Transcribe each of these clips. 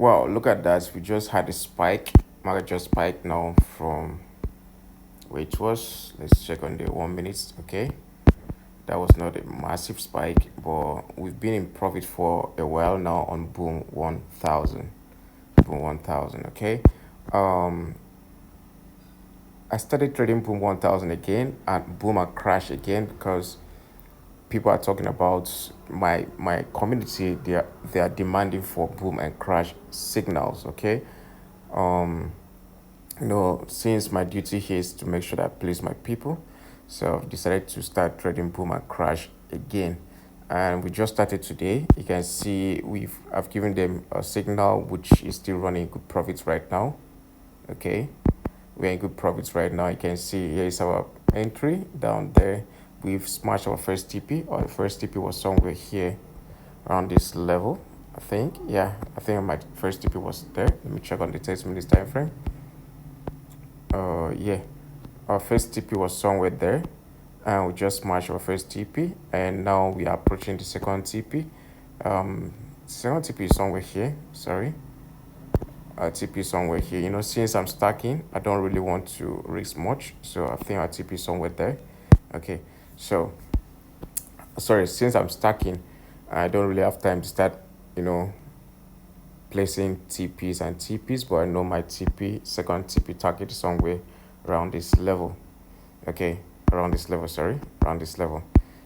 Wow, look at that. We just had a spike. Market just spiked now from where it was. Let's check on the 1 minute. Okay. That was not a massive spike, but we've been in profit for a while now on Boom 1000. Boom 1000. Okay. Um, I started trading Boom 1000 again, and Boom and crash again because people are talking about my community. They are demanding for Boom and crash signals. Okay. Um, since my duty here is to make sure that I please my people, so I've decided to start trading Boom and crash again. And we just started today. You can see I've given them a signal which is still running good profits right now. Okay, we're in good profits right now. You can see here is our entry down there. We've smashed our first TP. Our first TP was somewhere here around this level. I think, yeah, I think my first TP was there. Let me check on the 30 minutes time frame. Yeah, our first TP was somewhere there, and we just smashed our first TP, and now we are approaching the second TP. Second TP is somewhere here. Sorry, TP is somewhere here. Since I'm stacking, I don't really want to risk much, so I think our TP is somewhere there. Okay, so sorry, since I'm stacking, I don't really have time to start, you know, placing TPs and TPs, but I know my second TP target is somewhere around this level. Okay, around this level, sorry, around this level.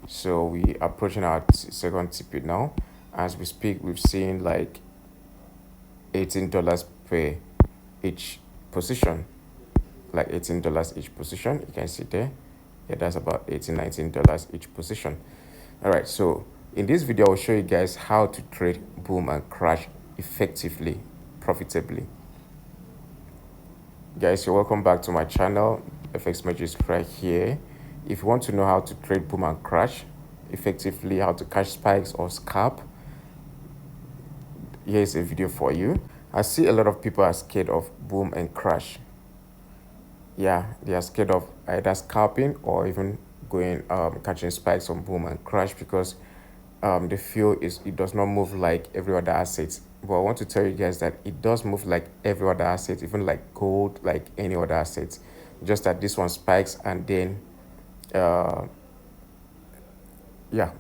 So we approaching our second TP now. As we speak, we've seen like $18 per each position, like $18 each position. You can see there. Yeah, that's about $18-19 each position. All right, so in this video, I'll show you guys how to trade Boom and crash effectively, profitably. Guys, you're welcome back to my channel. FX Magic right here. If you want to know how to trade Boom and crash effectively, how to catch spikes or scalp, here's a video for you. I see a lot of people are scared of Boom and crash. Yeah, they are scared of either scalping or even going catching spikes on Boom and crash because they feel it does not move like every other asset. But I want to tell you guys that it does move like every other asset, even like gold, like any other asset. Just that this one spikes and then yeah,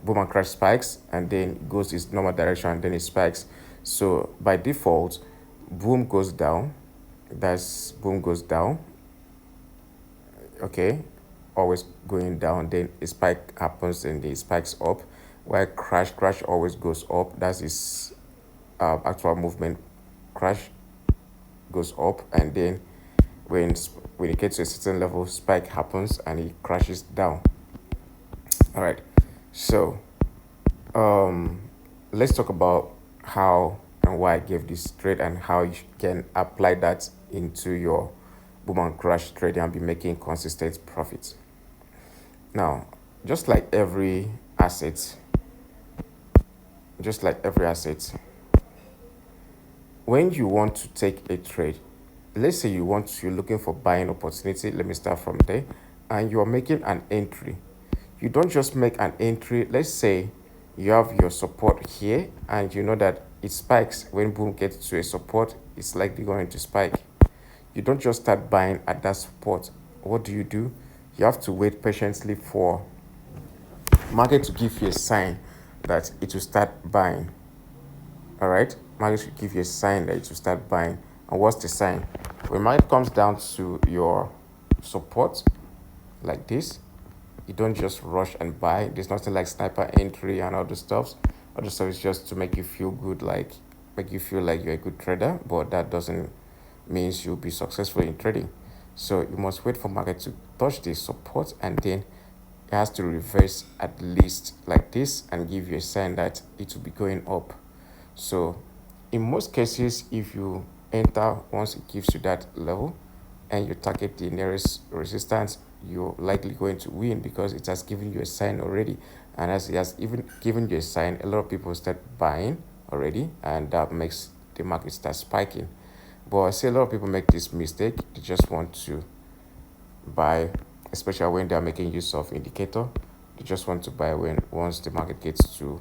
Boom and crash spikes and then goes its normal direction and then it spikes. So by default, Boom goes down. That's Boom goes down. Okay, always going down, then a spike happens and the spikes up, while crash always goes up. That's its actual movement. Crash goes up, and then when it gets to a certain level, spike happens and it crashes down. All right, so let's talk about how and why I gave this trade and how you can apply that into your Boom and crash trading and be making consistent profits. Now, just like every asset, when you want to take a trade, let's say you're looking for buying opportunity. Let me start from there, and you're making an entry. You don't just make an entry. Let's say you have your support here, and you know that it spikes when Boom gets to a support. It's likely going to spike. You don't just start buying at that support. What do? You have to wait patiently for market to give you a sign that it will start buying. All right, market will give you a sign that it will start buying. And what's the sign? When market comes down to your support like this, you don't just rush and buy. There's nothing like sniper entry and all the stuff. All the stuff is just to make you feel good, like make you feel like you're a good trader, but that doesn't means you'll be successful in trading. So you must wait for market to touch the support, and then it has to reverse at least like this and give you a sign that it will be going up. So in most cases, if you enter once it gives you that level and you target the nearest resistance, you're likely going to win because it has given you a sign already. And as it has even given you a sign, a lot of people start buying already, and that makes the market start spiking. But I see a lot of people make this mistake. They just want to buy, especially when they are making use of indicator. They just want to buy when once the market gets to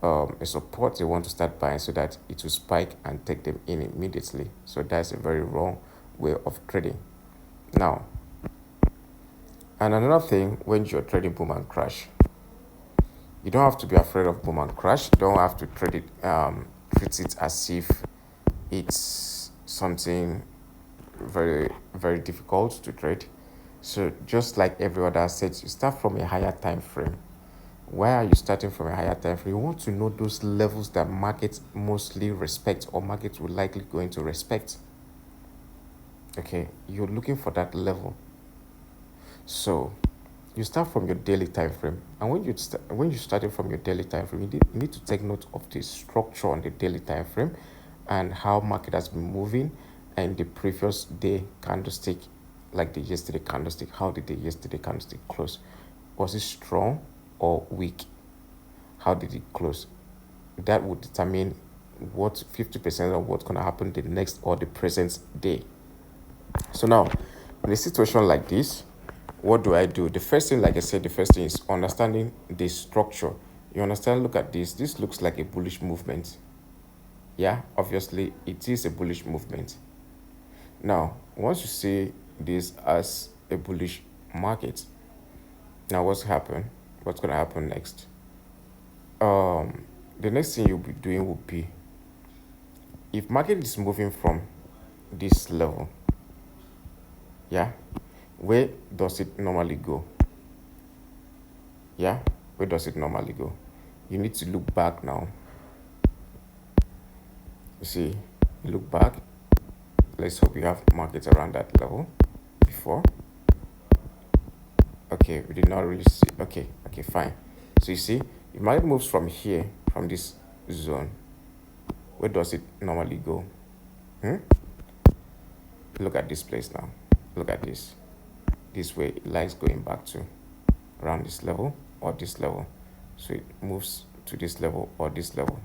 a support, they want to start buying so that it will spike and take them in immediately. So that's a very wrong way of trading. Now, and another thing, when you're trading boom and crash, you don't have to be afraid of boom and crash. You don't have to treat it as if it's something very, very difficult to trade. So just like every other asset, you start from a higher time frame. Why are you starting from a higher time frame? You want to know those levels that markets mostly respect or markets will likely going to respect. Okay, you're looking for that level. So you start from your daily time frame, and when you started from your daily time frame, you need to take note of the structure on the daily time frame and how market has been moving and the previous day candlestick, like the yesterday candlestick. How did the yesterday candlestick close? Was it strong or weak? How did it close? That would determine what 50% of what's going to happen the next or the present day. So now, in a situation like this, what do I do? The first thing, like I said, the first thing is understanding the structure. You understand? Look at this. This looks like a bullish movement. Yeah, obviously, it is a bullish movement. Now, once you see this as a bullish market, now what's happened? What's going to happen next? The next thing you'll be doing will be, if market is moving from this level, yeah, where does it normally go? Yeah, where does it normally go? You need to look back now. You see, look back. Let's hope you have markets around that level before. Okay, we did not really see. Okay, fine. So you see, if market moves from here, from this zone, where does it normally go? Look at this place now. Look at this. This way it likes going back to around this level or this level. So it moves to this level or this level.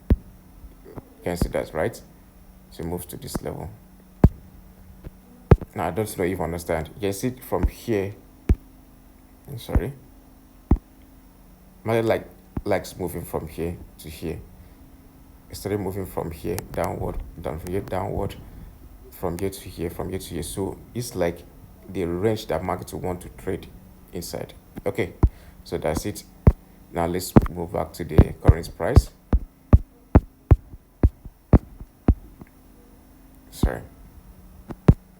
You can see that, right? So it moves to this level. Now I don't know if you understand. You can see it from here. I'm sorry. Market likes moving from here to here. It started moving from here downward, down from here downward, from here to here, from here to here. So it's like the range that markets will want to trade inside. Okay, so that's it. Now let's move back to the current price. Sorry,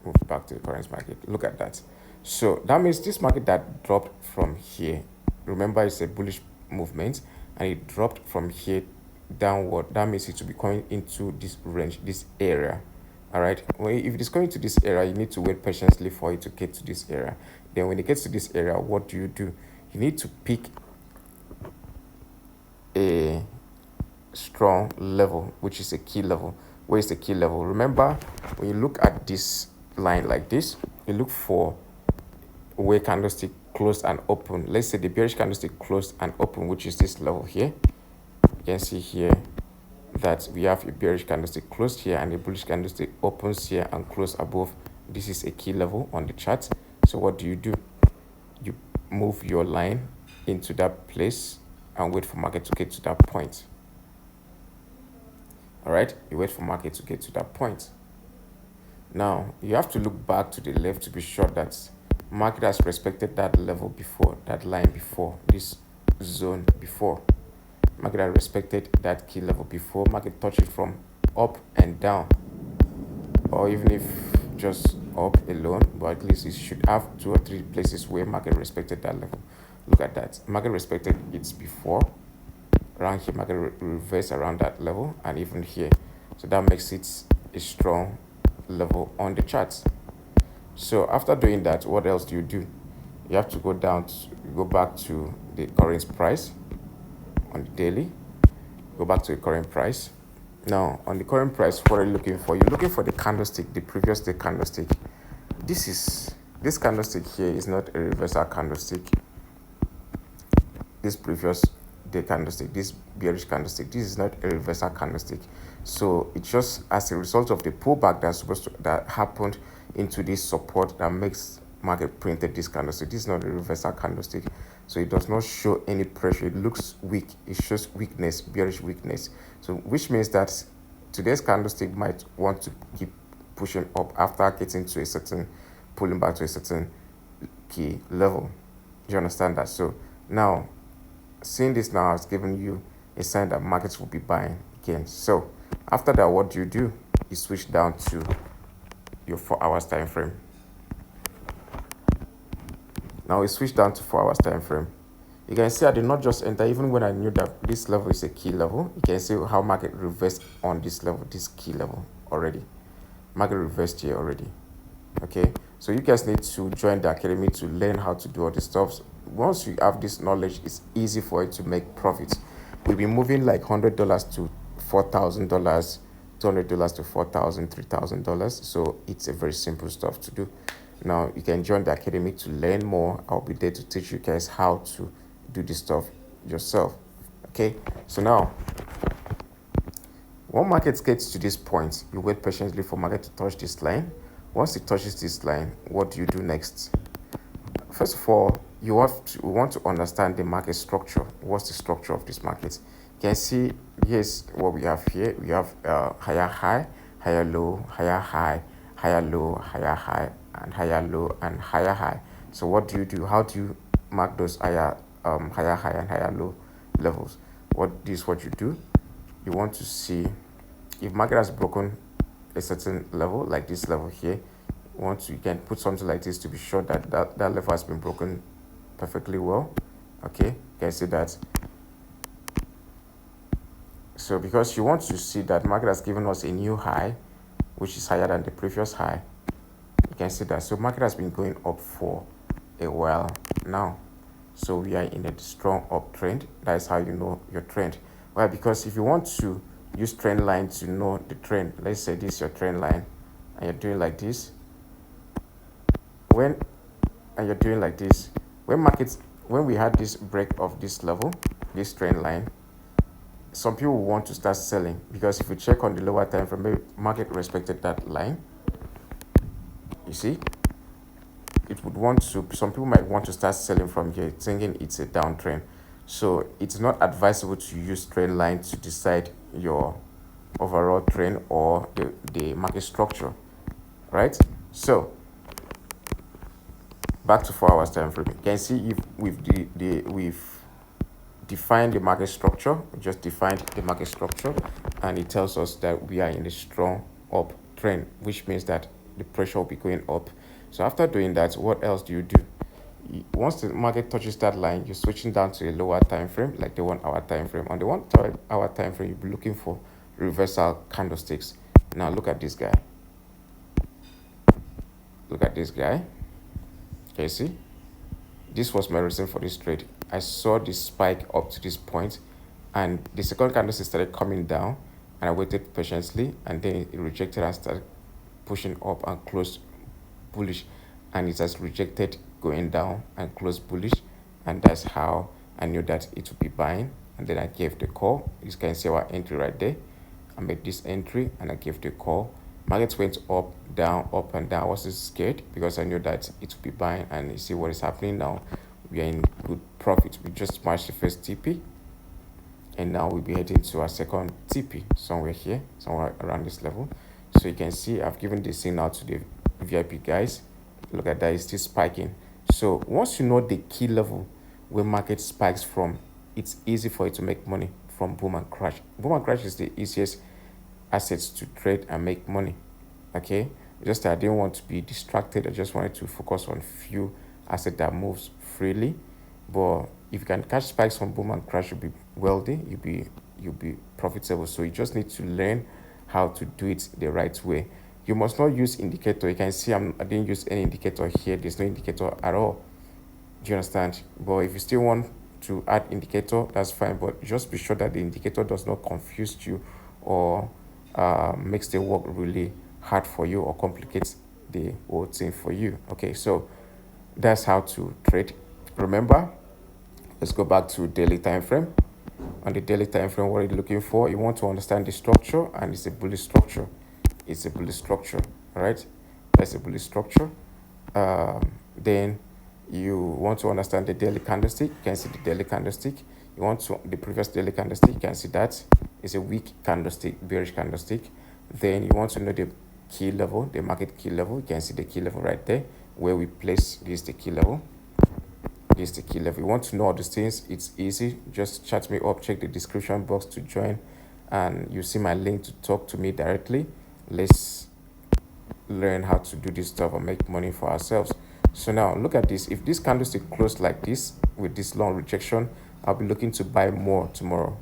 move back to the current market. Look at that. So that means this market that dropped from here, remember it's a bullish movement, and it dropped from here downward. That means it will be coming into this range, this area. All right, well, if it is going to this area, you need to wait patiently for it to get to this area. Then when it gets to this area, what do? You need to pick a strong level, which is a key level. Where is the key level? Remember, when you look at this line like this, you look for where candlestick closed and open. Let's say the bearish candlestick closed and open, which is this level here. You can see here that we have a bearish candlestick closed here and a bullish candlestick opens here and close above. This is a key level on the chart. So what do? You move your line into that place and wait for market to get to that point. All right, you wait for market to get to that point. Now you have to look back to the left to be sure that market has respected that level before, that line before, this zone before. Market has respected that key level before. Market touch it from up and down, or even if just up alone, but at least it should have 2 or 3 places where market respected that level. Look at that. Market respected it before. Around here, market reverse around that level, and even here. So that makes it a strong level on the charts. So after doing that, what else do? You have to go back to the current price on the daily. Go back to the current price. Now on the current price, what are you looking for? You're looking for the candlestick, the previous day candlestick. This candlestick here is not a reversal candlestick. This previous day candlestick, this bearish candlestick, this is not a reversal candlestick. So it's just as a result of the pullback that happened into this support that makes market printed this candlestick. This is not a reversal candlestick, so it does not show any pressure. It looks weak. It shows weakness, bearish weakness. So which means that today's candlestick might want to keep pushing up after getting to a certain, pulling back to a certain key level. Do you understand that? So now, seeing this now has given you a sign that markets will be buying again. So after that, what do? You switch down to your 4 hours time frame. Now we switch down to 4 hours time frame. You can see I did not just enter, even when I knew that this level is a key level. You can see how market reversed on this level, this key level already. Market reversed here already. Okay, so you guys need to join the academy to learn how to do all this stuff. Once you have this knowledge, it's easy for you to make profits. We'll be moving like $100 to $4,000, $200 to $4,000, $3,000. So it's a very simple stuff to do. Now you can join the academy to learn more. I'll be there to teach you guys how to do this stuff yourself. Okay, so now when market gets to this point, you wait patiently for market to touch this line. Once it touches this line, what do you do next? First of all, you want to understand the market structure. What's the structure of this market? You can see, yes, what we have here. We have higher high, higher low, higher high, higher low, higher high, and higher low, and higher high. So what do? How do you mark those higher high and higher low levels? What you do. You want to see if market has broken a certain level, like this level here. You can put something like this to be sure that that level has been broken perfectly well. Okay, you can see that. So because you want to see that market has given us a new high, which is higher than the previous high, you can see that. So market has been going up for a while now. So we are in a strong uptrend. That is how you know your trend. Well, because if you want to use trend line to know the trend, let's say this is your trend line, and you're doing like this. When we had this break of this level, this trend line, some people want to start selling, because if you check on the lower time frame, market respected that line. You see, some people might want to start selling from here, thinking it's a downtrend. So it's not advisable to use trend line to decide your overall trend or the market structure, right? So back to 4 hours time frame. You can see if we've defined the market structure. We just defined the market structure, and it tells us that we are in a strong uptrend, which means that the pressure will be going up. So after doing that, what else do? Once the market touches that line, you're switching down to a lower time frame, like the 1 hour time frame. On the 1 hour time frame, you'll be looking for reversal candlesticks. Now look at this guy. Can you see? This was my reason for this trade. I saw this spike up to this point, and the second candlestick started coming down, and I waited patiently, and then it rejected and started pushing up and closed bullish, and it has rejected going down and closed bullish, and that's how I knew that it would be buying. And then I gave the call. You can see our entry right there. I made this entry and I gave the call. Markets went up, and down. I wasn't scared because I knew that it would be buying, and you see what is happening now. We are in good profit. We just smashed the first TP, and now we'll be heading to our second TP somewhere here, somewhere around this level. So you can see I've given the signal to the VIP guys. Look at that, it's still spiking. So once you know the key level where market spikes from, it's easy for you to make money from boom and crash. Boom and crash is the easiest assets to trade and make money. Okay, just that I didn't want to be distracted. I just wanted to focus on few assets that moves freely. But if you can catch spikes from boom and crash, you'll be wealthy, you'll be profitable. So you just need to learn how to do it the right way. You must not use indicator. You can see I didn't use any indicator here. There's no indicator at all. Do you understand? But if you still want to add indicator, that's fine. But just be sure that the indicator does not confuse you or makes the work really hard for you or complicates the whole thing for you. Okay, so that's how to trade. Remember, let's go back to daily time frame. On the daily time frame, what are you looking for? You want to understand the structure, and it's a bullish structure. It's a bullish structure. All right, that's a bullish structure. Then you want to understand the daily candlestick, you can see the daily candlestick. You want to the previous daily candlestick, you can see that is a weak candlestick, bearish candlestick. Then you want to know the key level, the market key level. You can see the key level right there where we place this, the key level. This is the key level. You want to know all these things, it's easy. Just chat me up, check the description box to join, and you see my link to talk to me directly. Let's learn how to do this stuff and make money for ourselves. So now look at this. If this candlestick closed like this with this long rejection, I'll be looking to buy more tomorrow.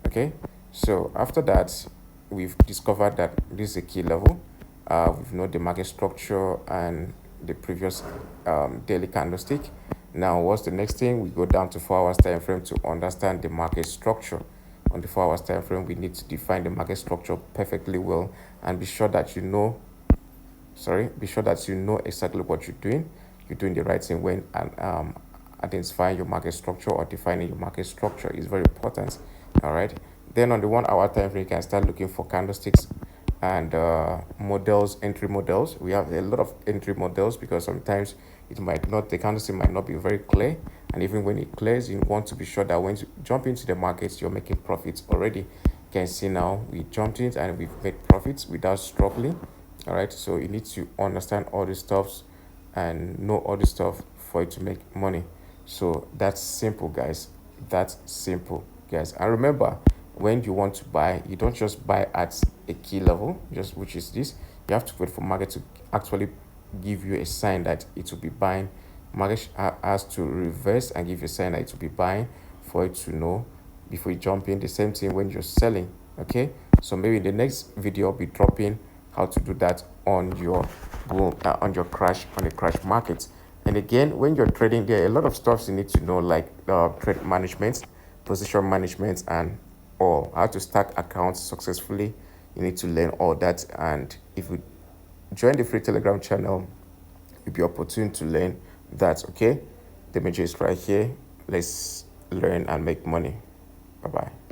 Okay, so after that, we've discovered that this is a key level. We've known the market structure and the previous daily candlestick. Now what's the next thing? We go down to 4 hours time frame to understand the market structure. On the 4 hours time frame, we need to define the market structure perfectly well and be sure that you know exactly what you're doing. You're doing the right thing when identifying your market structure or defining your market structure is very important. All right, then on the 1 hour time frame, you can start looking for candlesticks and models, entry models. We have a lot of entry models because sometimes the candlestick might not be very clear, and even when it clears, you want to be sure that when you jump into the markets, you're making profits already. You can see now we jumped in and we've made profits without struggling. All right, so you need to understand all the stuffs and know all the stuff for you to make money. So that's simple, guys. That's simple, guys. And remember, when you want to buy, you don't just buy at a key level, just which is this. You have to wait for market to actually give you a sign that it will be buying. Market has to reverse and give you a sign that it will be buying for you to know before you jump in. The same thing when you're selling. Okay, so maybe in the next video I'll be dropping how to do that on your crash market. And again, when you're trading, there are a lot of stuff you need to know, like trade management, position management, and all how to stack accounts successfully. You need to learn all that. And if you join the free Telegram channel, you'll be opportune to learn that. Okay, the message is right here. Let's learn and make money. Bye bye.